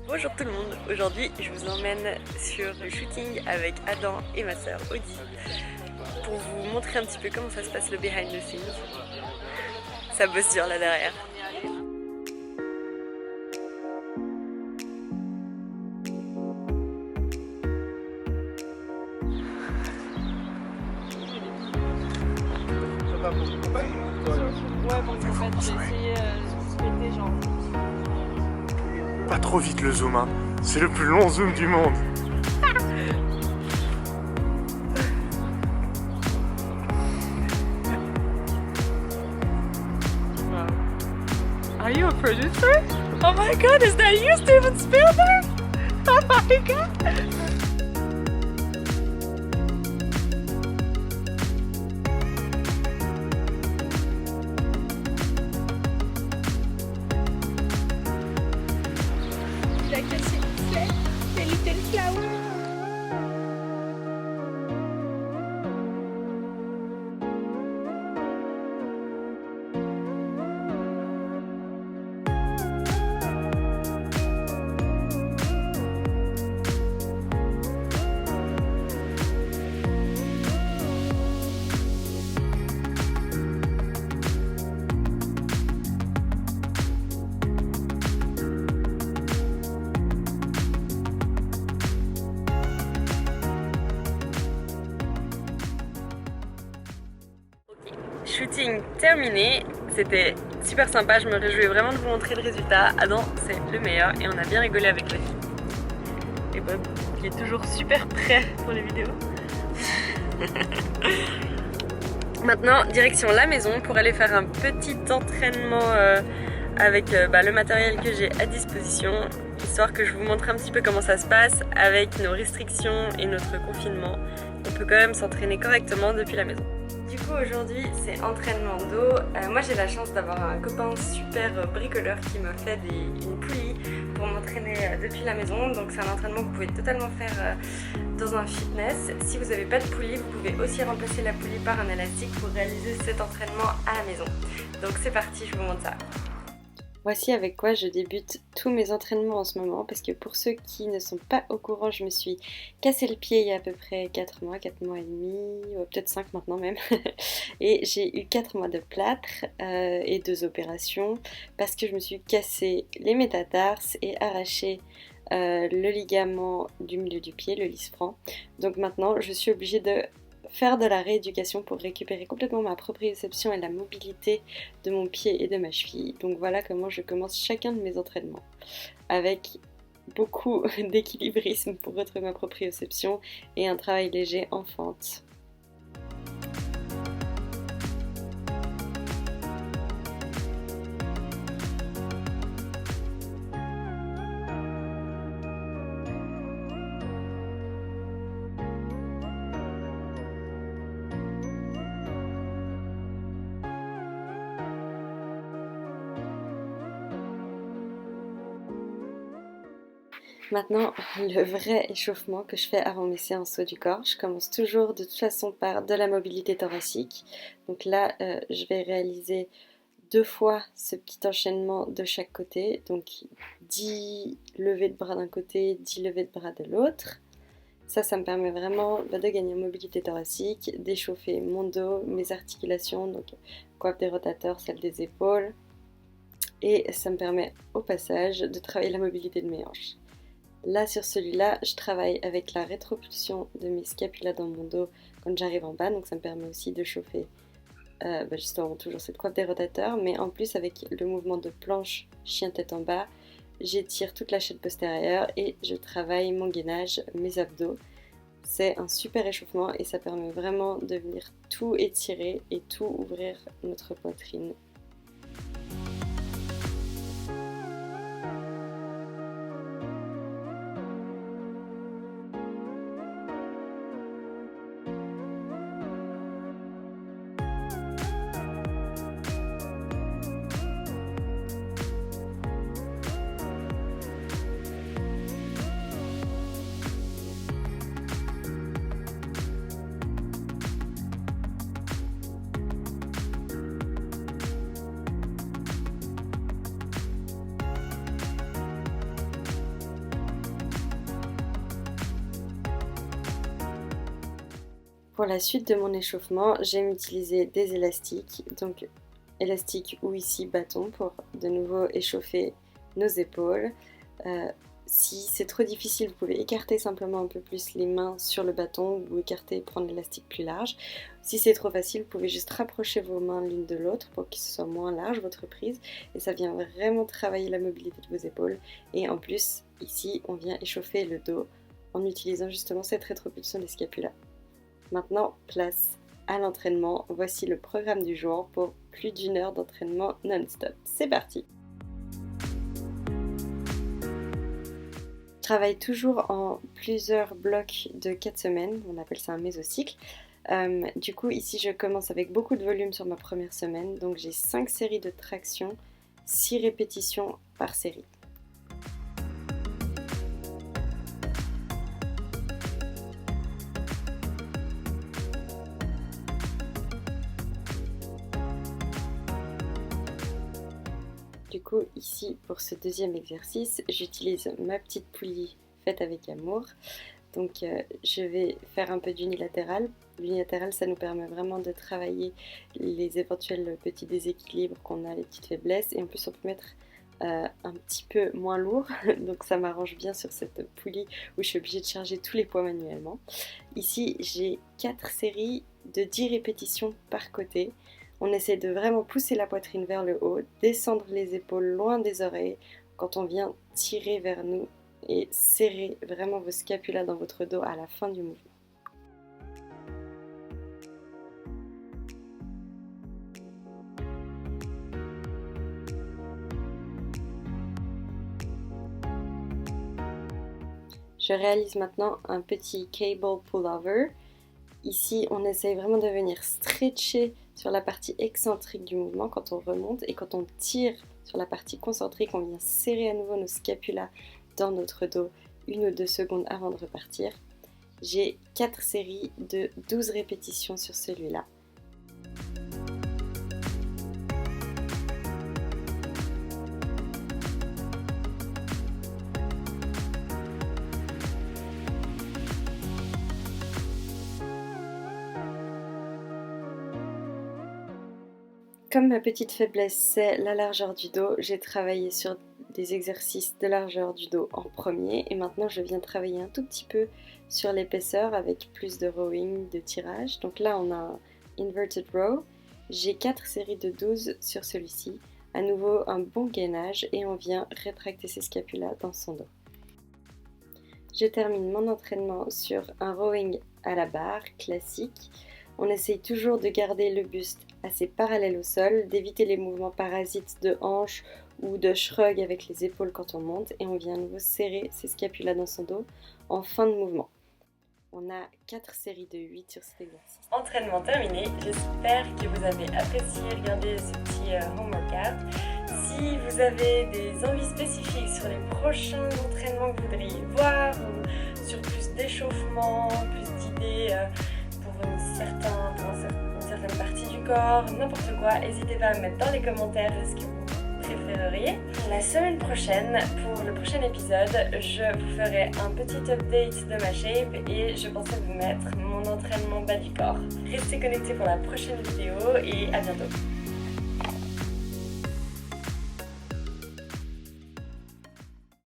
Bonjour tout le monde, aujourd'hui je vous emmène sur le shooting avec Adam et ma sœur Audi pour vous montrer un petit peu comment ça se passe le behind the scenes. Ça bosse dur là derrière. Ouais, bon, en fait, j'ai essayé de se péter, genre. Pas trop vite le zoom, hein. C'est le plus long zoom du monde. Are you a producer? Oh my god, is that you, Steven Spielberg? Oh my god! Like a little flower. Shooting terminé, c'était super sympa, je me réjouis vraiment de vous montrer le résultat. Adam c'est le meilleur et on a bien rigolé avec lui. Et Bob qui est toujours super prêt pour les vidéos. Maintenant direction la maison pour aller faire un petit entraînement avec le matériel que j'ai à disposition, histoire que je vous montre un petit peu comment ça se passe avec nos restrictions et notre confinement. On peut quand même s'entraîner correctement depuis la maison. Du coup aujourd'hui c'est entraînement d'eau. Moi j'ai la chance d'avoir un copain super bricoleur qui me fait une poulie pour m'entraîner depuis la maison. Donc c'est un entraînement que vous pouvez totalement faire dans un fitness. Si vous n'avez pas de poulie, vous pouvez aussi remplacer la poulie par un élastique pour réaliser cet entraînement à la maison. Donc c'est parti, je vous montre ça. Voici avec quoi je débute tous mes entraînements en ce moment, parce que pour ceux qui ne sont pas au courant, je me suis cassé le pied il y a à peu près 4 mois et demi, peut-être 5 maintenant même. Et j'ai eu 4 mois de plâtre et 2 opérations, parce que je me suis cassé les métatarses et arraché le ligament du milieu du pied, le lisfranc. Donc maintenant je suis obligée de faire de la rééducation pour récupérer complètement ma proprioception et la mobilité de mon pied et de ma cheville. Donc voilà comment je commence chacun de mes entraînements, avec beaucoup d'équilibrisme pour retrouver ma proprioception et un travail léger en fente. Maintenant, le vrai échauffement que je fais avant mes séances haut du corps, je commence toujours de toute façon par de la mobilité thoracique. Donc là, je vais réaliser 2 fois ce petit enchaînement de chaque côté. Donc 10 levées de bras d'un côté, 10 levées de bras de l'autre. Ça me permet vraiment de gagner en mobilité thoracique, d'échauffer mon dos, mes articulations, donc coiffe des rotateurs, celle des épaules. Et ça me permet au passage de travailler la mobilité de mes hanches. Là sur celui-là, je travaille avec la rétropulsion de mes scapulas dans mon dos quand j'arrive en bas, donc ça me permet aussi de chauffer justement toujours cette coiffe des rotateurs, mais en plus avec le mouvement de planche chien tête en bas, j'étire toute la chaîne postérieure et je travaille mon gainage, mes abdos. C'est un super échauffement et ça permet vraiment de venir tout étirer et tout ouvrir notre poitrine. Pour la suite de mon échauffement, j'aime utiliser des élastiques, donc élastique ou ici bâton pour de nouveau échauffer nos épaules. Si c'est trop difficile, vous pouvez écarter simplement un peu plus les mains sur le bâton ou écarter et prendre l'élastique plus large. Si c'est trop facile, vous pouvez juste rapprocher vos mains l'une de l'autre pour que ce soit moins large votre prise et ça vient vraiment travailler la mobilité de vos épaules. Et en plus, ici, on vient échauffer le dos en utilisant justement cette rétropulsion des scapulas. Maintenant, place à l'entraînement. Voici le programme du jour pour plus d'1 heure d'entraînement non-stop. C'est parti! Je travaille toujours en plusieurs blocs de 4 semaines, on appelle ça un mésocycle. Du coup ici je commence avec beaucoup de volume sur ma première semaine, donc j'ai 5 séries de traction, 6 répétitions par série. Du coup, ici, pour ce deuxième exercice, j'utilise ma petite poulie faite avec amour. Donc, je vais faire un peu d'unilatéral. L'unilatéral, ça nous permet vraiment de travailler les éventuels petits déséquilibres qu'on a, les petites faiblesses. Et en plus, on peut mettre un petit peu moins lourd. Donc, ça m'arrange bien sur cette poulie où je suis obligée de charger tous les poids manuellement. Ici, j'ai 4 séries de 10 répétitions par côté. On essaie de vraiment pousser la poitrine vers le haut, descendre les épaules loin des oreilles quand on vient tirer vers nous et serrer vraiment vos scapulas dans votre dos à la fin du mouvement. Je réalise maintenant un petit cable pullover. Ici, on essaye vraiment de venir stretcher sur la partie excentrique du mouvement quand on remonte et quand on tire sur la partie concentrique, on vient serrer à nouveau nos scapulas dans notre dos 1 ou 2 secondes avant de repartir. J'ai 4 séries de 12 répétitions sur celui-là. Comme ma petite faiblesse c'est la largeur du dos, j'ai travaillé sur des exercices de largeur du dos en premier et maintenant je viens travailler un tout petit peu sur l'épaisseur avec plus de rowing, de tirage. Donc là on a un inverted row, j'ai 4 séries de 12 sur celui-ci, à nouveau un bon gainage et on vient rétracter ses scapulas dans son dos. Je termine mon entraînement sur un rowing à la barre classique. On essaye toujours de garder le buste assez parallèle au sol, d'éviter les mouvements parasites de hanche ou de shrug avec les épaules quand on monte et on vient à nouveau serrer ses scapulas dans son dos en fin de mouvement. On a 4 séries de 8 sur cet exercice. Entraînement terminé, j'espère que vous avez apprécié regarder ce petit home workout. Si vous avez des envies spécifiques sur les prochains entraînements que vous voudriez voir ou sur plus d'échauffement, plus d'idées pour une certaine partie du corps, n'importe quoi, n'hésitez pas à me mettre dans les commentaires ce que vous préféreriez. La semaine prochaine, pour le prochain épisode, je vous ferai un petit update de ma shape et je pensais vous mettre mon entraînement bas du corps. Restez connectés pour la prochaine vidéo et à bientôt.